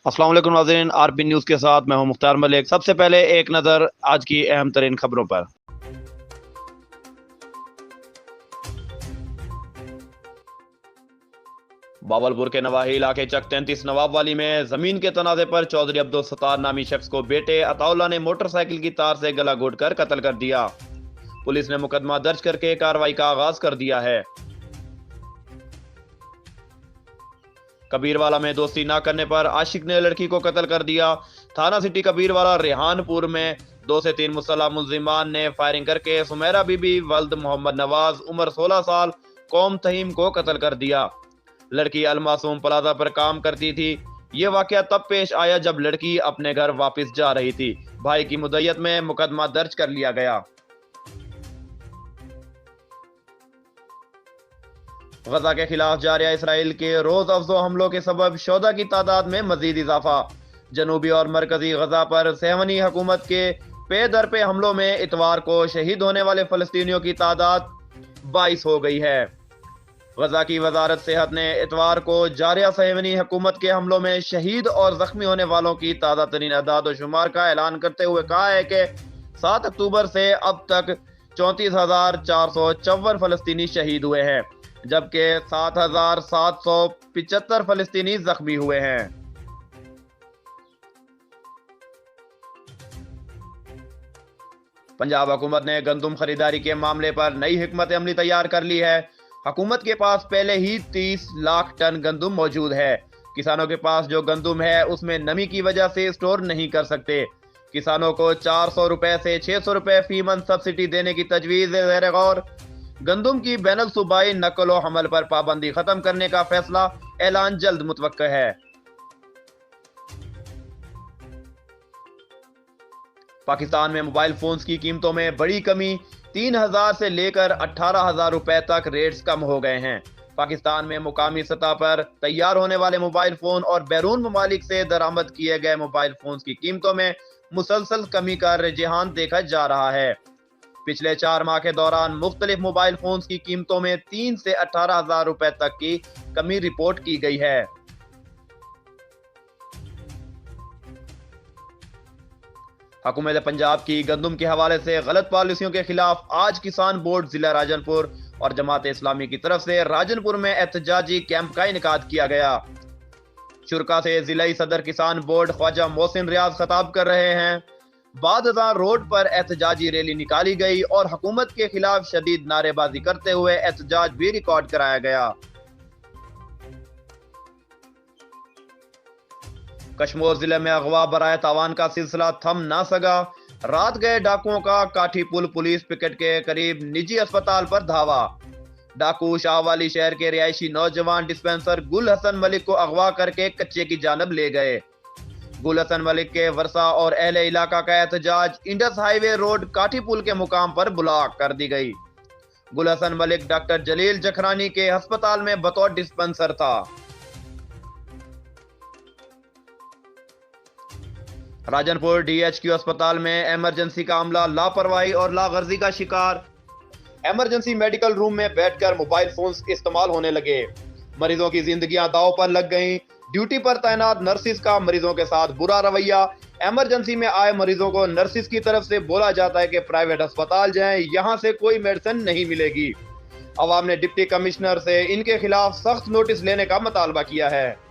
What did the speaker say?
अस्सलाम वालेकुम नाज़रीन, आरपी न्यूज़ के साथ मैं हूं मुख्तार मलिक। सबसे पहले एक नज़र आज की अहम तरीन खबरों पर। बावलपुर के नवाही इलाके चक 33 नवाब वाली में जमीन के तनाजे पर चौधरी अब्दुल सत्तार नामी शख्स को बेटे अताउल्ला ने मोटरसाइकिल की तार से गला घोंटकर कत्ल कर दिया। पुलिस ने मुकदमा दर्ज करके कार्रवाई का आगाज कर दिया है। कबीरवाला में दोस्ती ना करने पर आशिक ने लड़की को कत्ल कर दिया। थाना सिटी कबीरवाला रेहानपुर में 2 से 3 मुसल्लह मुल्जिमान ने फायरिंग करके सुमेरा बीबी वल्द मोहम्मद नवाज उम्र 16 साल कौम तहीम को कत्ल कर दिया। लड़की अलमासूम प्लाजा पर काम करती थी। ये वाकया तब पेश आया जब लड़की अपने घर वापस जा रही थी। भाई की मुद्दत में मुकदमा दर्ज कर लिया गया। गजा के खिलाफ जारी इसराइल के रोज अफजो हमलों के सबब शोधा की तादाद में मजीद इजाफा। जनूबी और मरकजी गजा पर सेहवनी हुकूमत के पे दर पे हमलों में इतवार को शहीद होने वाले फलस्तीनियों की तादाद 22 हो गई है। गजा की वजारत सेहत ने इतवार को जारिया सेहवनी हुकूमत के हमलों में शहीद और जख्मी होने वालों की ताज़ा तरीन अदाद व शुमार का ऐलान करते हुए कहा है कि 7 अक्टूबर से अब तक 34,454 फलस्तीनी शहीद हुए हैं, जबकि 7,775 फलस्तीनी जख्मी हुए हैं। पंजाब हुकूमत ने गंदुम खरीदारी के मामले पर नई हिकमत अमली तैयार कर ली है। हुकूमत के पास पहले ही 30 लाख टन गंदुम मौजूद है। किसानों के पास जो गंदुम है उसमें नमी की वजह से स्टोर नहीं कर सकते। किसानों को 400 रुपए से 600 रुपए फी मन सब्सिडी देने की तजवीज ज़ेर गौर। गंदुम की बैनुल सूबाई नकल व हमल पर पाबंदी खत्म करने का फैसला ऐलान जल्द मुतवक्का है। पाकिस्तान में मोबाइल फोन्स की कीमतों में बड़ी कमी। 3,000 से लेकर 18,000 रुपए तक रेट्स कम हो गए हैं। पाकिस्तान में मुकामी सतह पर तैयार होने वाले मोबाइल फोन और बैरून ममालिक से दरामद किए गए मोबाइल फोन्स की कीमतों में मुसलसल कमी का रुझान देखा जा रहा है। पिछले 4 माह के दौरान मुख्तलिफ मोबाइल फोन्स की कीमतों में 3 से 18,000 रुपए तक की कमी रिपोर्ट की गई है। हुकूमत पंजाब की गंदुम के हवाले से गलत पॉलिसियों के खिलाफ आज किसान बोर्ड जिला राजनपुर और जमात इस्लामी की तरफ से राजनपुर में एहतजाजी कैंप का इनेकाद किया गया। शुरका से जिलाई सदर किसान बोर्ड ख्वाजा मोहसिन रियाज खिताब कर रहे हैं। बादशाह रोड पर एहतजाजी रैली निकाली गई और हुकूमत के खिलाफ शदीद नारेबाजी करते हुए एहतजाज भी रिकॉर्ड कराया गया। कश्मीर जिले में अगवा बराए तावान का सिलसिला थम ना सका। रात गए डाकुओं का काठी पुल पुलिस पिकेट के करीब निजी अस्पताल पर धावा। डाकू शाहवाली शहर के रिहायशी नौजवान डिस्पेंसर गुल हसन मलिक को अगवा करके कच्चे की जानब ले गए। गुल हसन मलिक के वर्षा और अहले इलाका का एहतजाज इंडस हाईवे रोड काठी पुल के मुकाम पर ब्लॉक कर दी गई। गुल हसन मलिक डॉक्टर जलील जखरानी के अस्पताल में बतौर डिस्पेंसर था। राजनपुर डीएचक्यू अस्पताल में इमरजेंसी का अमला लापरवाही और लागर्जी का शिकार। इमरजेंसी मेडिकल रूम में बैठकर मोबाइल फोन्स इस्तेमाल होने लगे। मरीजों की जिंदगियां दांव पर लग गईं। ड्यूटी पर तैनात नर्सिस का मरीजों के साथ बुरा रवैया। इमरजेंसी में आए मरीजों को नर्सिस की तरफ से बोला जाता है कि प्राइवेट अस्पताल जाएं, यहां से कोई मेडिसिन नहीं मिलेगी। अवाम ने डिप्टी कमिश्नर से इनके खिलाफ सख्त नोटिस लेने का मुतालबा किया है।